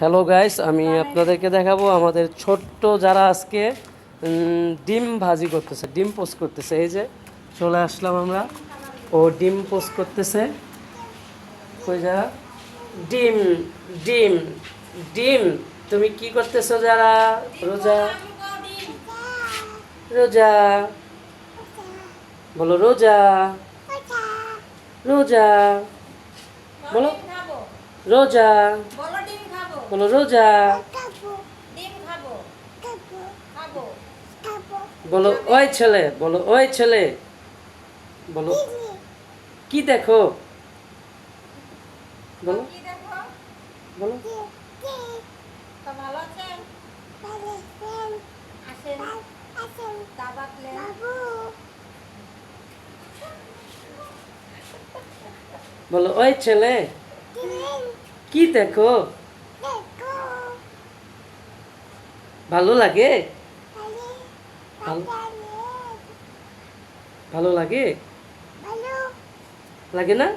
Hello guys, আমি আপনাদেরকে দেখাবো আমাদের ছোট্ট যারা আজকে ডিম ভাজি করতেছে, ডিম পোস্ট করতেছে। এই যে চলে আসলাম আমরা, ও ডিম পোস্ট করতেছে। কই যারা? ডিম ডিম ডিম। তুমি কি করতেছো যারা? রোজা রোজা বলো, রোজা রোজা বলো, রোজা বলো, রোজা বলো, ওই ছেলে বলো, ওই ছেলে বলো, কি দেখো বলো, বলো, বলো, ওই ছেলে কি দেখো? ভালো লাগে? ভালো ভালো লাগে? লাগে না?